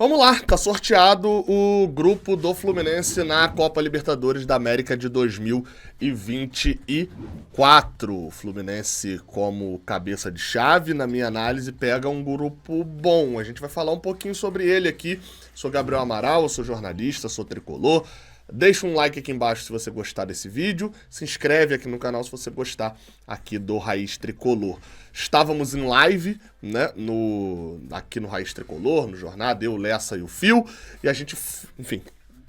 Vamos lá, tá sorteado o grupo do Fluminense na Copa Libertadores da América de 2024. Fluminense como cabeça de chave, na minha análise, pega um grupo bom. A gente vai falar um pouquinho sobre ele aqui. Sou Gabriel Amaral, eu sou jornalista, sou tricolor. Deixa um like aqui embaixo se você gostar desse vídeo. Se inscreve aqui no canal se você gostar aqui do Raiz Tricolor. Estávamos em live, né, aqui no Raiz Tricolor, no Jornada, eu, Lessa e o Fio. E a gente, enfim,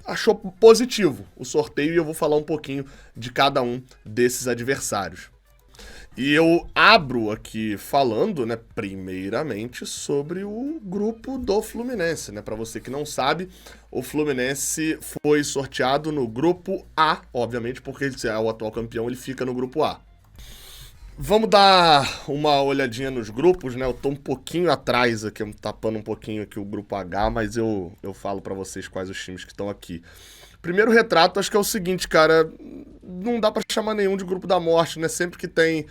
achou positivo o sorteio e eu vou falar um pouquinho de cada um desses adversários. E eu abro aqui falando, né, primeiramente sobre o grupo do Fluminense, né? Para você que não sabe, o Fluminense foi sorteado no grupo A, obviamente, porque ele é o atual campeão, ele fica no grupo A. Vamos dar uma olhadinha nos grupos, né? Eu tô um pouquinho atrás aqui, tapando um pouquinho aqui o grupo H, mas eu falo para vocês quais os times que estão aqui. Primeiro retrato, acho que é o seguinte, cara, não dá pra chamar nenhum de grupo da morte, né? Sempre que tem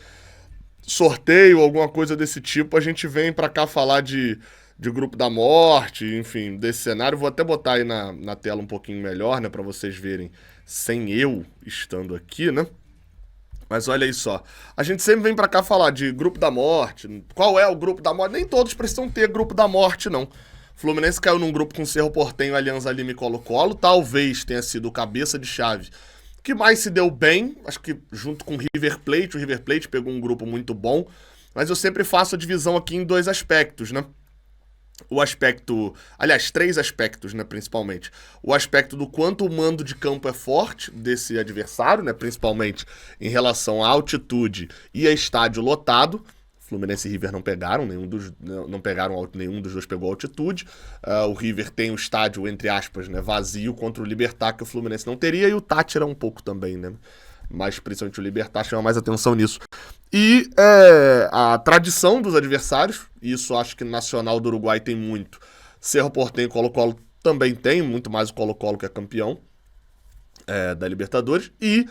sorteio, alguma coisa desse tipo, a gente vem pra cá falar de grupo da morte, enfim, desse cenário. Vou até botar aí na tela um pouquinho melhor, né? Pra vocês verem sem eu estando aqui, né? Mas olha aí só, a gente sempre vem pra cá falar de grupo da morte, qual é o grupo da morte? Nem todos precisam ter grupo da morte, não. Fluminense caiu num grupo com Cerro Porteño, Alianza Lima e Colo-Colo, talvez tenha sido o cabeça de chave que mais se deu bem, acho que junto com o River Plate pegou um grupo muito bom, mas eu sempre faço a divisão aqui em dois aspectos, né? O aspecto, aliás, três aspectos, né, principalmente. O aspecto do quanto o mando de campo é forte desse adversário, né, principalmente em relação à altitude e a estádio lotado. Fluminense e River não pegaram, nenhum dos dois pegou altitude. O River tem o estádio, entre aspas, né, vazio contra o Libertad, que o Fluminense não teria, e o Táchira um pouco também, né? Mas principalmente o Libertad chama mais atenção nisso. E a tradição dos adversários, isso acho que Nacional do Uruguai tem muito. Cerro Porteño e Colo-Colo também tem, muito mais o Colo-Colo que é campeão da Libertadores. E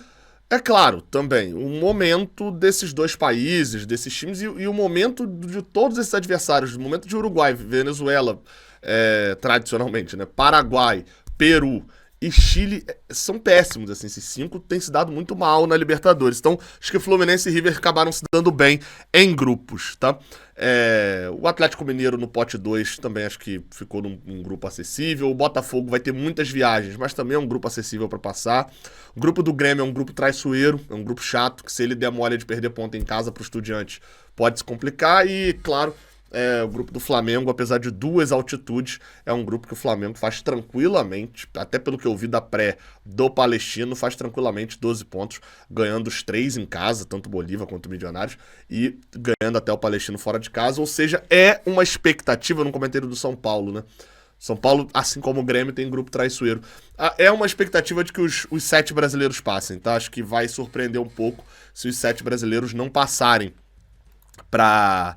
é claro, também, o momento desses dois países, desses times, e o momento de todos esses adversários, o momento de Uruguai, Venezuela, tradicionalmente, né? Paraguai, Peru e Chile são péssimos, assim, esses cinco têm se dado muito mal na Libertadores. Então, acho que Fluminense e River acabaram se dando bem em grupos, tá? O Atlético Mineiro no pote 2 também acho que ficou num grupo acessível. O Botafogo vai ter muitas viagens, mas também é um grupo acessível para passar. O grupo do Grêmio é um grupo traiçoeiro, é um grupo chato, que se ele der mole de perder ponto em casa pro Estudiantes, pode se complicar. E, claro, o grupo do Flamengo, apesar de duas altitudes, é um grupo que o Flamengo faz tranquilamente, até pelo que eu vi da pré do Palestino, faz tranquilamente 12 pontos, ganhando os 3 em casa, tanto Bolívar quanto Milionários, e ganhando até o Palestino fora de casa, ou seja, é uma expectativa no comentário do São Paulo, né? São Paulo, assim como o Grêmio, tem grupo traiçoeiro. É uma expectativa de que os 7 brasileiros passem, tá? Acho que vai surpreender um pouco se os 7 brasileiros não passarem para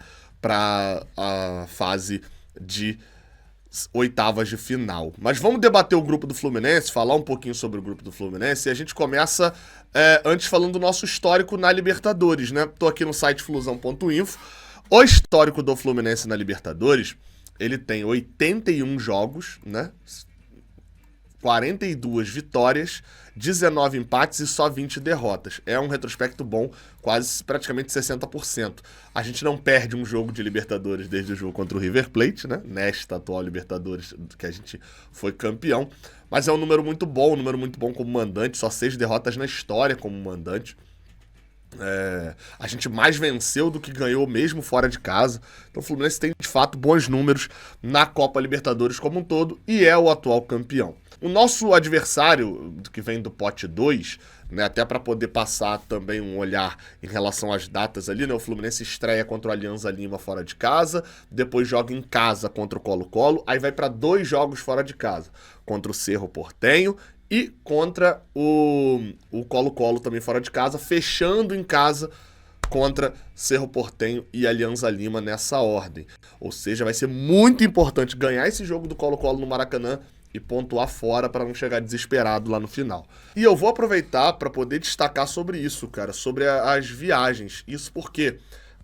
a fase de oitavas de final. Mas vamos debater o grupo do Fluminense, falar um pouquinho sobre o grupo do Fluminense, e a gente começa antes falando do nosso histórico na Libertadores, né? Tô aqui no site flusão.info. O histórico do Fluminense na Libertadores, ele tem 81 jogos, né? 42 vitórias, 19 empates e só 20 derrotas. É um retrospecto bom, quase praticamente 60%. A gente não perde um jogo de Libertadores desde o jogo contra o River Plate, né? Nesta atual Libertadores que a gente foi campeão. Mas é um número muito bom como mandante, só 6 derrotas na história como mandante. A gente mais venceu do que ganhou mesmo fora de casa. Então o Fluminense tem de fato bons números na Copa Libertadores como um todo e é o atual campeão. O nosso adversário, que vem do pote 2, né, até para poder passar também um olhar em relação às datas ali, né, o Fluminense estreia contra o Alianza Lima fora de casa, depois joga em casa contra o Colo-Colo, aí vai para 2 jogos fora de casa, contra o Cerro Porteño e contra o Colo-Colo também fora de casa, fechando em casa contra Cerro Porteño e Alianza Lima nessa ordem. Ou seja, vai ser muito importante ganhar esse jogo do Colo-Colo no Maracanã e pontuar fora para não chegar desesperado lá no final. E eu vou aproveitar para poder destacar sobre isso, cara, sobre as viagens. Isso porque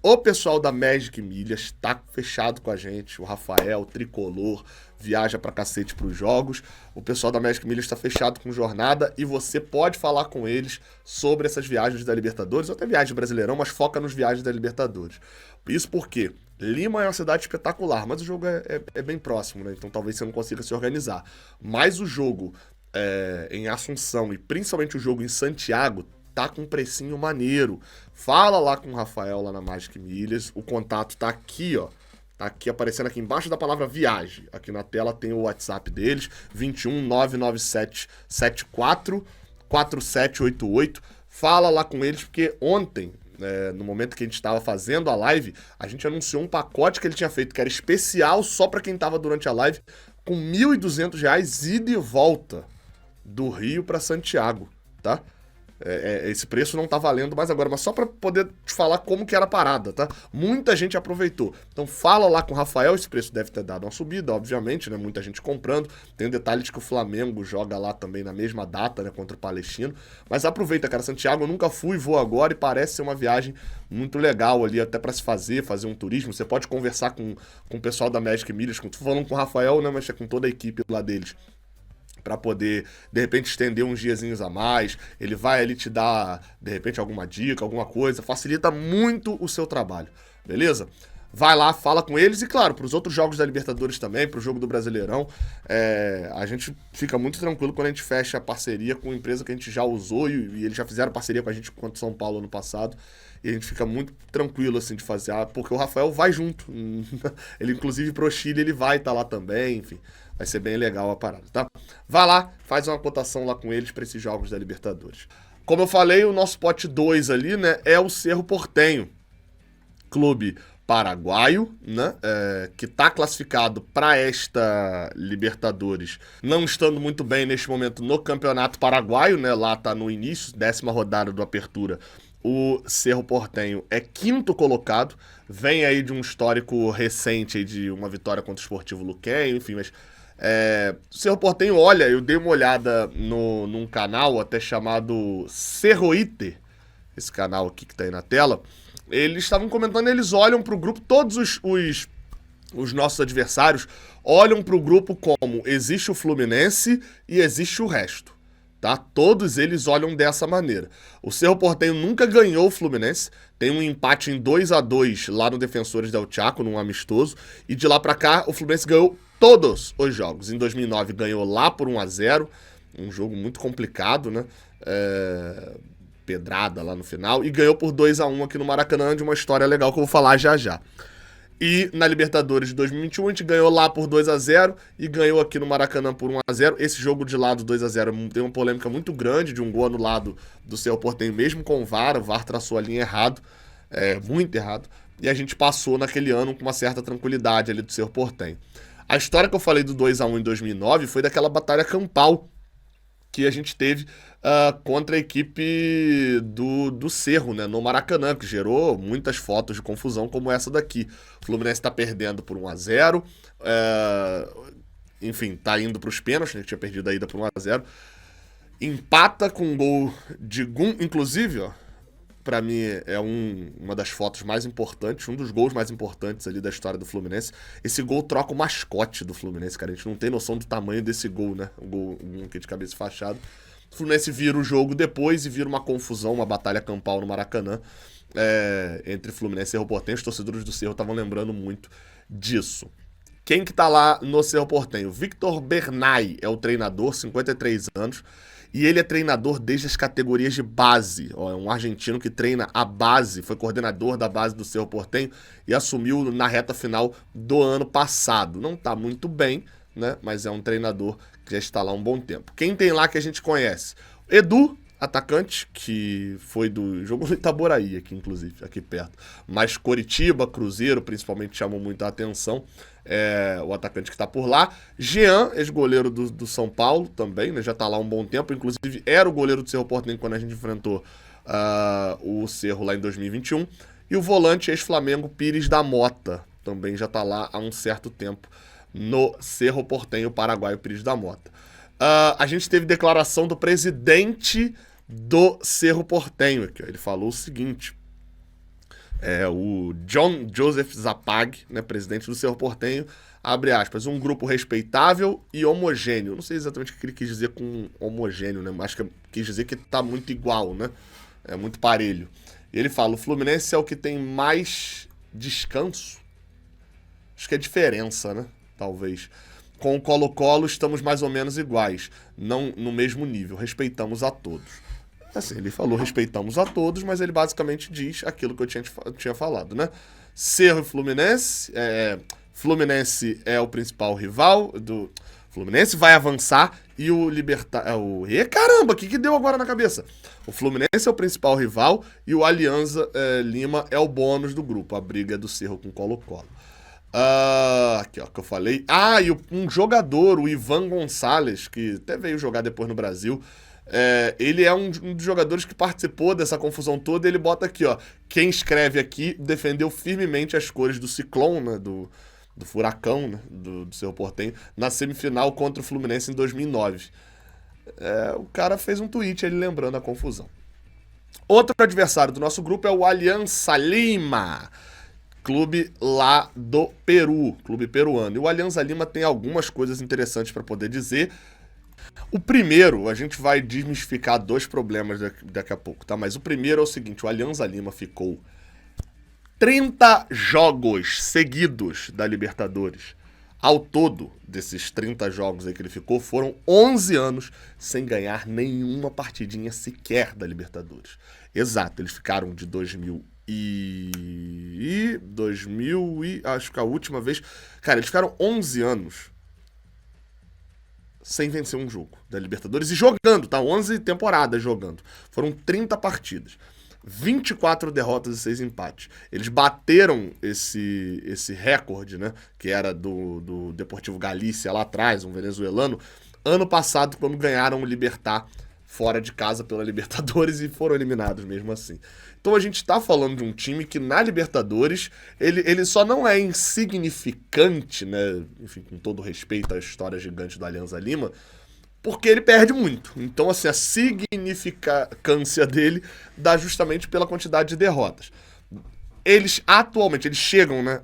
O pessoal da Magic Milhas tá fechado com a gente. O Rafael, o Tricolor, viaja pra cacete pros jogos. O pessoal da Magic Milhas tá fechado com jornada e você pode falar com eles sobre essas viagens da Libertadores, ou até viagem do Brasileirão, mas foca nos viagens da Libertadores. Isso porque Lima é uma cidade espetacular, mas o jogo é bem próximo, né? Então talvez você não consiga se organizar. Mas o jogo em Assunção e principalmente o jogo em Santiago tá com um precinho maneiro. Fala lá com o Rafael lá na Magic Milhas. O contato tá aqui, ó. Tá aqui aparecendo aqui embaixo da palavra viagem. Aqui na tela tem o WhatsApp deles, 21 997 74 4788. Fala lá com eles, porque ontem, no momento que a gente estava fazendo a live, a gente anunciou um pacote que ele tinha feito, que era especial só para quem estava durante a live, com R$ 1.200 ida e volta do Rio para Santiago, tá? Esse preço não tá valendo mais agora, mas só pra poder te falar como que era a parada, tá? Muita gente aproveitou. Então fala lá com o Rafael, esse preço deve ter dado uma subida, obviamente, né? Muita gente comprando. Tem o detalhe de que o Flamengo joga lá também na mesma data, né? Contra o Palestino. Mas aproveita, cara. Santiago eu nunca fui, vou agora e parece ser uma viagem muito legal ali, até pra se fazer um turismo. Você pode conversar com o pessoal da Magic Milhas, tô falando com o Rafael, né? Mas é com toda a equipe lá deles, para poder, de repente, estender uns diazinhos a mais. Ele vai ali te dar, de repente, alguma dica, alguma coisa. Facilita muito o seu trabalho, beleza? Vai lá, fala com eles e, claro, para os outros jogos da Libertadores também, para o jogo do Brasileirão, a gente fica muito tranquilo quando a gente fecha a parceria com uma empresa que a gente já usou e eles já fizeram parceria com a gente contra São Paulo ano passado. E a gente fica muito tranquilo, assim, de fazer, porque o Rafael vai junto. Ele, inclusive, pro Chile, ele vai estar lá também, enfim. Vai ser bem legal a parada, tá? Vai lá, faz uma cotação lá com eles para esses jogos da Libertadores. Como eu falei, o nosso pote 2 ali, né, é o Cerro Porteño, clube paraguaio, né, que tá classificado para esta Libertadores, não estando muito bem neste momento no Campeonato Paraguaio, né, lá tá no início, 10ª rodada do Apertura. O Cerro Porteño é 5º colocado, vem aí de um histórico recente aí de uma vitória contra o Sportivo Luquenho, enfim, mas o Cerro Porteño, olha, eu dei uma olhada num canal até chamado Cerroite, esse canal aqui que tá aí na tela, eles estavam comentando, eles olham pro grupo, todos os nossos adversários olham pro grupo como existe o Fluminense e existe o resto. Tá? Todos eles olham dessa maneira. O Cerro Porteño nunca ganhou o Fluminense, tem um empate em 2-2 lá no Defensores del Chaco, num amistoso, e de lá pra cá o Fluminense ganhou todos os jogos. Em 2009 ganhou lá por 1-0, um jogo muito complicado, né? Pedrada lá no final, e ganhou por 2-1 aqui no Maracanã, de uma história legal que eu vou falar já já. E na Libertadores de 2021 a gente ganhou lá por 2-0 e ganhou aqui no Maracanã por 1-0. Esse jogo de lado 2-0 tem uma polêmica muito grande de um gol anulado do Cerro Porteño, mesmo com o VAR traçou a linha errado, muito errado. E a gente passou naquele ano com uma certa tranquilidade ali do Cerro Porteño. A história que eu falei do 2-1 em 2009 foi daquela batalha campal que a gente teve contra a equipe do Cerro, né, no Maracanã, que gerou muitas fotos de confusão como essa daqui. O Fluminense está perdendo por 1-0, enfim, tá indo para os pênaltis, a gente tinha perdido a ida por 1-0, empata com um gol de Gum, inclusive, ó, pra mim é uma das fotos mais importantes, um dos gols mais importantes ali da história do Fluminense. Esse gol troca o mascote do Fluminense, cara. A gente não tem noção do tamanho desse gol, né? O gol aqui de cabeça fachada. O Fluminense vira o jogo depois e vira uma confusão, uma batalha campal no Maracanã entre Fluminense e Cerro Porteño. Os torcedores do Cerro estavam lembrando muito disso. Quem que tá lá no Cerro Porteño? Victor Bernay é o treinador, 53 anos. E ele é treinador desde as categorias de base. É um argentino que treina a base, foi coordenador da base do Cerro Porteño e assumiu na reta final do ano passado. Não tá muito bem, né? Mas é um treinador que já está lá há um bom tempo. Quem tem lá que a gente conhece? Edu, atacante, que foi do jogo do Itaboraí aqui, inclusive, aqui perto. Mas Coritiba, Cruzeiro, principalmente, chamam muito a atenção. O atacante que está por lá. Jean, ex-goleiro do São Paulo também, né? Já está lá há um bom tempo. Inclusive, era o goleiro do Cerro Porteño quando a gente enfrentou o Cerro lá em 2021. E o volante ex-Flamengo Pires da Mota também já está lá há um certo tempo no Cerro Porteño paraguaio Pires da Mota. A gente teve declaração do presidente do Cerro Porteño aqui, ó. Ele falou o seguinte: O John Joseph Zapag, né, presidente do Cerro Porteño, abre aspas, um grupo respeitável e homogêneo. Não sei exatamente o que ele quis dizer com homogêneo, né? Acho que quis dizer que tá muito igual, né? É muito parelho. E ele fala, o Fluminense é o que tem mais descanso. Acho que é diferença, né? Talvez. Com o Colo-Colo estamos mais ou menos iguais, não no mesmo nível, respeitamos a todos. Assim, ele falou respeitamos a todos, mas ele basicamente diz aquilo que eu tinha falado, né? Cerro e Fluminense, Fluminense é o principal rival do... Fluminense vai avançar e o Libertar... Caramba, o que deu agora na cabeça? O Fluminense é o principal rival e o Alianza Lima é o bônus do grupo, a briga do Cerro com o Colo-Colo. Aqui, ó, que eu falei. E um jogador, o Ivan Gonçalves, que até veio jogar depois no Brasil, ele é um dos jogadores que participou dessa confusão toda. Ele bota aqui, ó. Quem escreve aqui defendeu firmemente as cores do Ciclone, né, do Furacão, né, do Cerro Porteño, na semifinal contra o Fluminense em 2009. O cara fez um tweet ele lembrando a confusão. Outro adversário do nosso grupo é o Alianza Lima, clube lá do Peru, clube peruano. E o Alianza Lima tem algumas coisas interessantes para poder dizer. O primeiro, a gente vai desmistificar dois problemas daqui a pouco, tá? Mas o primeiro é o seguinte, o Alianza Lima ficou 30 jogos seguidos da Libertadores. Ao todo, desses 30 jogos aí que ele ficou, foram 11 anos sem ganhar nenhuma partidinha sequer da Libertadores. Exato, eles ficaram de 2000 e acho que a última vez... Cara, eles ficaram 11 anos sem vencer um jogo da Libertadores e jogando, tá? 11 temporadas jogando. Foram 30 partidas. 24 derrotas e 6 empates. Eles bateram esse recorde, né? Que era do Deportivo Galícia lá atrás, um venezuelano, ano passado, quando ganharam o Libertad fora de casa pela Libertadores e foram eliminados mesmo assim. Então a gente tá falando de um time que na Libertadores ele só não é insignificante, né? Enfim, com todo respeito à história gigante do Alianza Lima, porque ele perde muito. Então, assim, a significância dele dá justamente pela quantidade de derrotas. Eles atualmente, eles chegam, né,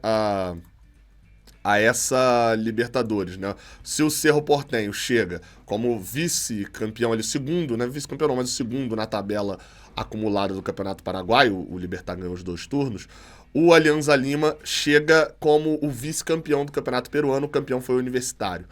a essa Libertadores, né? Se o Cerro Porteño chega como vice-campeão, ele segundo, né? Vice-campeão não, mas o segundo na tabela acumulada do Campeonato Paraguaio, o Libertad ganhou os 2 turnos, o Alianza Lima chega como o vice-campeão do Campeonato Peruano, o campeão foi o Universitário.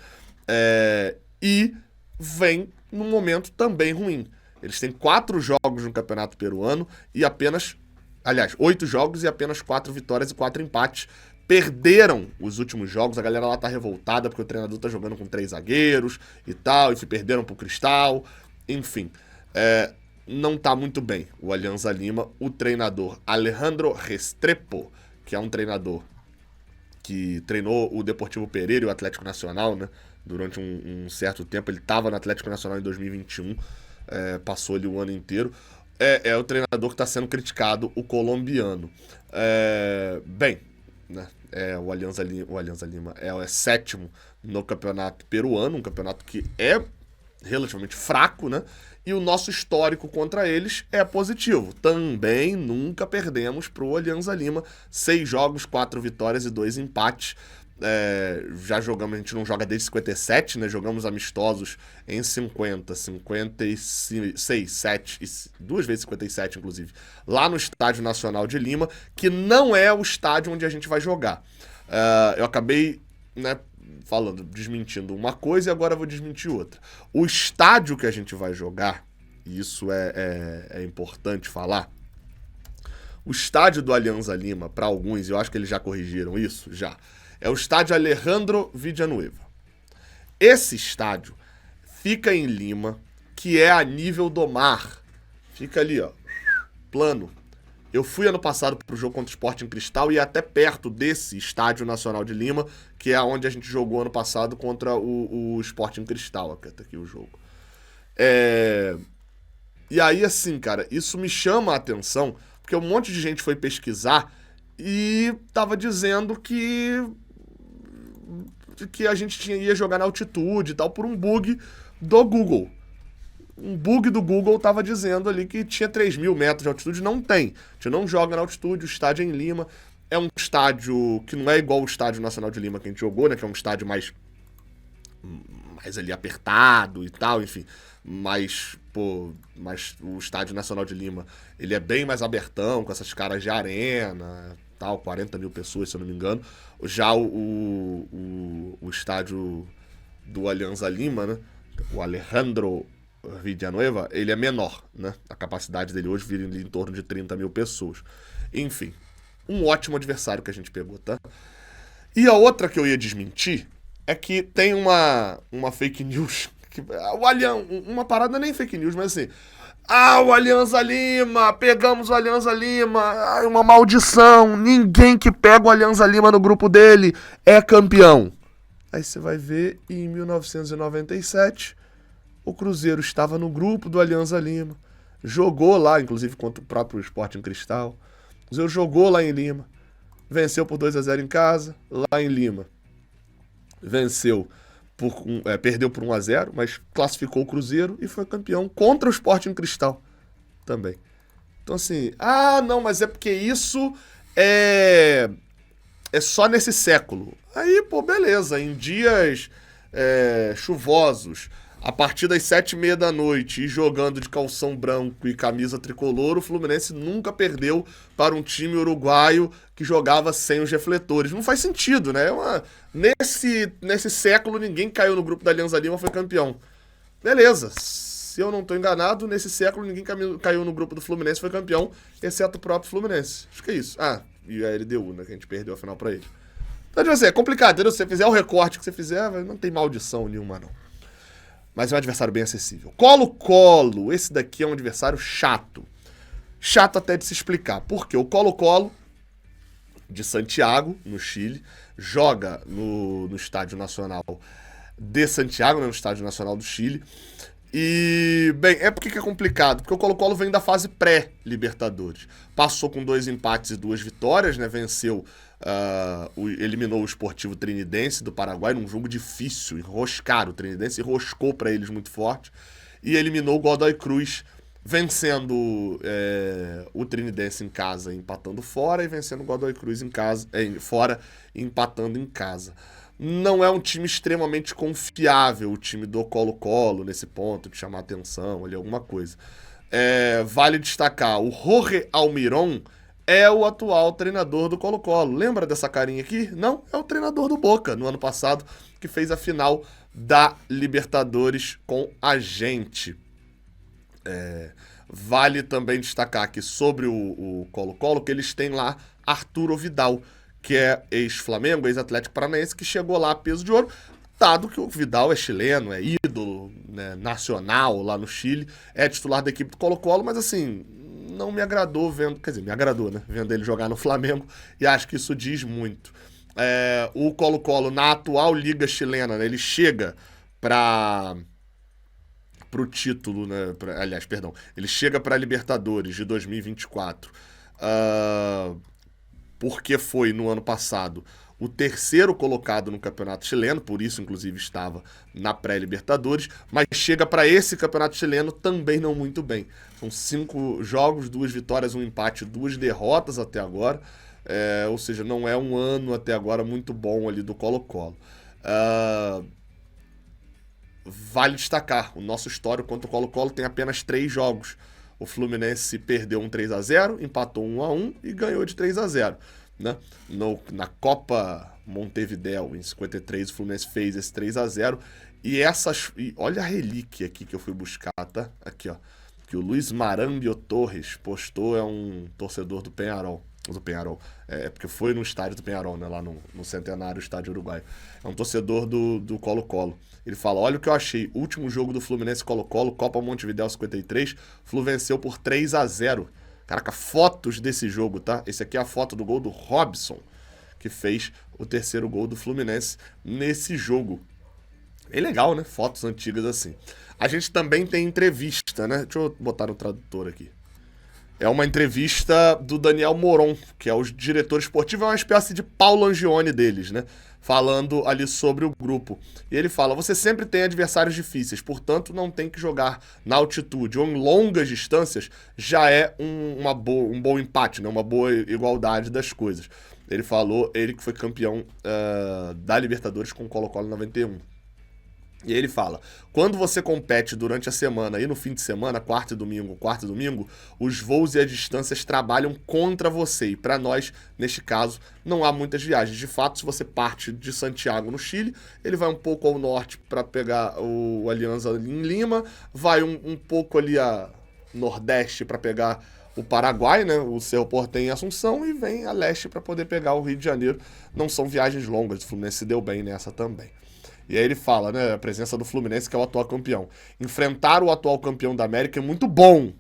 E vem num momento também ruim. Eles têm 4 jogos no Campeonato Peruano e apenas... Aliás, 8 jogos e apenas 4 vitórias e 4 empates. Perderam os últimos jogos, a galera lá tá revoltada porque o treinador tá jogando com 3 zagueiros e tal, e se perderam pro Cristal, enfim. Não tá muito bem o Alianza Lima. O treinador Alejandro Restrepo, que é um treinador que treinou o Deportivo Pereira e o Atlético Nacional, né? Durante um certo tempo, ele estava no Atlético Nacional em 2021, passou ali o ano inteiro. É o treinador que está sendo criticado, o colombiano. Bem, né? O Alianza Lima é 7º no campeonato peruano, um campeonato que é relativamente fraco, né? E o nosso histórico contra eles é positivo. Também nunca perdemos pro Alianza Lima. 6 jogos, 4 vitórias e 2 empates. Já jogamos, a gente não joga desde 57, né? Jogamos amistosos em 50, 56, 7 e 2 vezes 57, inclusive, lá no Estádio Nacional de Lima, que não é o estádio onde a gente vai jogar. Eu acabei, né, desmentindo uma coisa e agora vou desmentir outra. O estádio que a gente vai jogar, e isso é importante falar, o estádio do Alianza Lima, para alguns, eu acho que eles já corrigiram isso, já, é o estádio Alejandro Villanueva. Esse estádio fica em Lima, que é a nível do mar. Fica ali, ó, plano. Eu fui ano passado pro jogo contra o Sporting Cristal e ia até perto desse Estádio Nacional de Lima, que é onde a gente jogou ano passado contra o Sporting Cristal. Tá aqui o jogo. E aí, assim, cara, isso me chama a atenção, porque um monte de gente foi pesquisar e tava dizendo que a gente ia jogar na altitude e tal, por um bug do Google. um bug do Google estava dizendo ali que tinha 3.000 metros de altitude. Não tem. A gente não joga na altitude, o estádio é em Lima. É um estádio que não é igual o Estádio Nacional de Lima que a gente jogou, né? Que é um estádio mais ali apertado e tal, enfim. Mas o Estádio Nacional de Lima, ele é bem mais abertão, com essas caras de arena, tal, 40 mil pessoas, se eu não me engano. Já o estádio do Alianza Lima, né? O Alejandro Villanueva, ele é menor, né? A capacidade dele hoje vira em torno de 30 mil pessoas. Enfim, um ótimo adversário que a gente pegou, tá? E a outra que eu ia desmentir é que tem uma fake news. Uma parada nem fake news, mas assim. O Alianza Lima, pegamos o Alianza Lima, uma maldição, ninguém que pega o Alianza Lima no grupo dele é campeão. Aí você vai ver, em 1997, o Cruzeiro estava no grupo do Alianza Lima, jogou lá, inclusive contra o próprio Sporting Cristal. O Cruzeiro jogou lá em Lima, venceu por 2-0 em casa, lá em Lima. Perdeu por 1-0, mas classificou o Cruzeiro e foi campeão contra o Sporting Cristal também. Então assim, não, mas é porque isso é só nesse século. Aí, beleza, em dias chuvosos, a partir das 7h30 da noite e jogando de calção branco e camisa tricolor, o Fluminense nunca perdeu para um time uruguaio que jogava sem os refletores. Não faz sentido, né? Nesse século, ninguém caiu no grupo da Alianza Lima e foi campeão. Beleza, se eu não estou enganado, nesse século ninguém caiu no grupo do Fluminense e foi campeão, exceto o próprio Fluminense. Acho que é isso. E a LDU, né? Que a gente perdeu a final para ele. Então, tipo assim, é complicado, entendeu? Se você fizer o recorte que você fizer, não tem maldição nenhuma, não. Mas é um adversário bem acessível. Colo-Colo, esse daqui é um adversário chato. Chato até de se explicar. Porque o Colo-Colo, de Santiago, no Chile, joga no Estádio Nacional de Santiago, né, no Estádio Nacional do Chile. E, bem, por que é complicado? Porque o Colo-Colo vem da fase pré-Libertadores. Passou com 2 empates e 2 vitórias, né? Venceu, eliminou o Sportivo Trinidense do Paraguai num jogo difícil, enroscaram o Trinidense, enroscou para eles muito forte. E eliminou o Godoy Cruz, vencendo o Trinidense em casa, empatando fora, e vencendo o Godoy Cruz fora, empatando em casa. Não é um time extremamente confiável, o time do Colo-Colo, nesse ponto, de chamar atenção ali, alguma coisa. Vale destacar, o Jorge Almiron é o atual treinador do Colo-Colo. Lembra dessa carinha aqui? Não, é o treinador do Boca, no ano passado, que fez a final da Libertadores com a gente. Vale também destacar aqui sobre o Colo-Colo que eles têm lá Arturo Vidal, que é ex-Flamengo, ex-Atlético Paranaense, que chegou lá a peso de ouro, dado que o Vidal é chileno, é ídolo, né, nacional lá no Chile, é titular da equipe do Colo-Colo, mas assim, não me agradou vendo, quer dizer, me agradou, né, vendo ele jogar no Flamengo, e acho que isso diz muito. O Colo-Colo, na atual liga chilena, né, ele chega pro título, né, ele chega para a Libertadores de 2024, porque foi, no ano passado, o terceiro colocado no campeonato chileno, por isso, inclusive, estava na pré-Libertadores, mas chega para esse campeonato chileno também não muito bem. São 5 jogos, 2 vitórias, 1 empate, 2 derrotas até agora, ou seja, não é um ano até agora muito bom ali do Colo-Colo. Vale destacar, o nosso histórico contra o Colo-Colo tem apenas 3 jogos. O Fluminense perdeu um 3-0, empatou 1-1 e ganhou de 3-0. Né? Na Copa Montevidéu, em 53, o Fluminense fez esse 3-0. E olha a relíquia aqui que eu fui buscar, tá? Aqui, ó. Que o Luiz Marambio Torres postou, é um torcedor do Peñarol. Porque foi no estádio do Peñarol, né? Lá no centenário estádio uruguaio. É um torcedor do Colo-Colo. Ele fala, olha o que eu achei, último jogo do Fluminense Colo-Colo, Copa Montevidéu 53, Flu venceu por 3-0. Caraca, fotos desse jogo, tá? Esse aqui é a foto do gol do Robson, que fez o terceiro gol do Fluminense nesse jogo. É legal, né? Fotos antigas assim. A gente também tem entrevista, né? Deixa eu botar no tradutor aqui. É uma entrevista do Daniel Moron, que é o diretor esportivo, é uma espécie de Paulo Angione deles, né? falando ali sobre o grupo. E ele fala, você sempre tem adversários difíceis, portanto não tem que jogar na altitude ou em longas distâncias, já é um bom empate, né? Uma boa igualdade das coisas. Ele falou, ele que foi campeão da Libertadores com o Colo-Colo em 91. E ele fala, quando você compete durante a semana e no fim de semana, quarta e domingo, os voos e as distâncias trabalham contra você. E para nós, neste caso, não há muitas viagens. De fato, se você parte de Santiago, no Chile, ele vai um pouco ao norte para pegar o Alianza em Lima, vai um pouco ali a nordeste para pegar o Paraguai, né, o Cerro Porteño em Assunção, e vem a leste para poder pegar o Rio de Janeiro. Não são viagens longas, o Fluminense se deu bem nessa também. E aí ele fala, né, a presença do Fluminense, que é o atual campeão. Enfrentar o atual campeão da América é muito bom,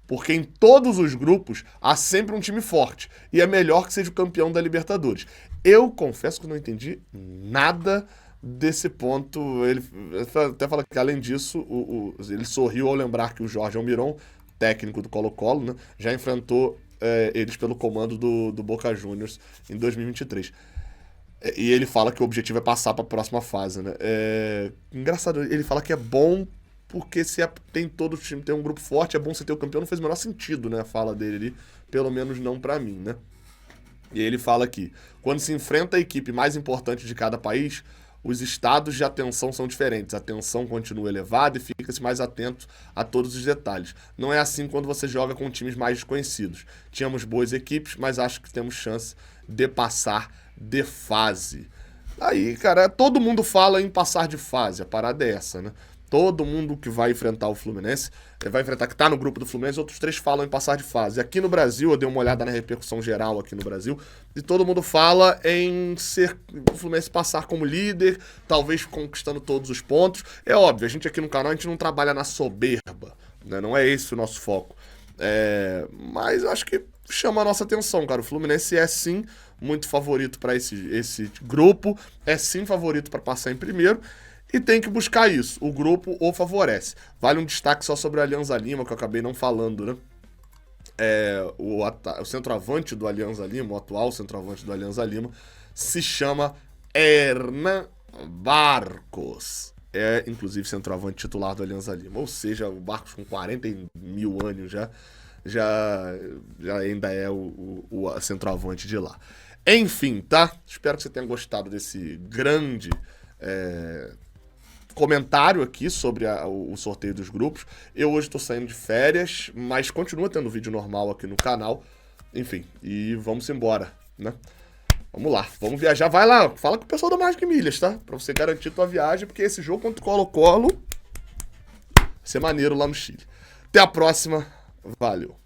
porque em todos os grupos há sempre um time forte, e é melhor que seja o campeão da Libertadores. Eu confesso que não entendi nada desse ponto. Ele até fala que, além disso, ele sorriu ao lembrar que o Jorge Almiron, técnico do Colo-Colo, né, já enfrentou eles pelo comando do Boca Juniors em 2023. E ele fala que o objetivo é passar para a próxima fase, né? Engraçado, ele fala que é bom porque tem todo o time, tem um grupo forte, é bom você ter o campeão, não fez o menor sentido, né? A fala dele ali, pelo menos não para mim, né? E ele fala aqui, quando se enfrenta a equipe mais importante de cada país, os estados de atenção são diferentes, a tensão continua elevada e fica-se mais atento a todos os detalhes. Não é assim quando você joga com times mais desconhecidos. Tínhamos boas equipes, mas acho que temos chance de passar de fase. Aí, cara, todo mundo fala em passar de fase, a parada é essa, né? Todo mundo que vai enfrentar o Fluminense, que tá no grupo do Fluminense, outros 3 falam em passar de fase. Aqui no Brasil, eu dei uma olhada na repercussão geral aqui no Brasil, e todo mundo fala em o Fluminense passar como líder, talvez conquistando todos os pontos. É óbvio, a gente aqui no canal, a gente não trabalha na soberba, né? Não é esse o nosso foco. Mas eu acho que chama a nossa atenção, cara. O Fluminense é sim muito favorito para esse grupo, é sim favorito para passar em primeiro, e tem que buscar isso. O grupo o favorece. Vale um destaque só sobre o Alianza Lima, que eu acabei não falando, né? O centroavante do Alianza Lima, o atual centroavante do Alianza Lima, se chama Hernan Barcos. É, inclusive, centroavante titular do Alianza Lima. Ou seja, o Barcos com 40 mil anos já ainda é o centroavante de lá. Enfim, tá? Espero que você tenha gostado desse grande comentário aqui sobre o sorteio dos grupos. Eu hoje tô saindo de férias, mas continua tendo vídeo normal aqui no canal. Enfim, e vamos embora, né? Vamos lá, vamos viajar. Vai lá, fala com o pessoal da Magic Milhas, tá? Pra você garantir tua viagem, porque esse jogo contra o Colo-Colo vai ser maneiro lá no Chile. Até a próxima, valeu!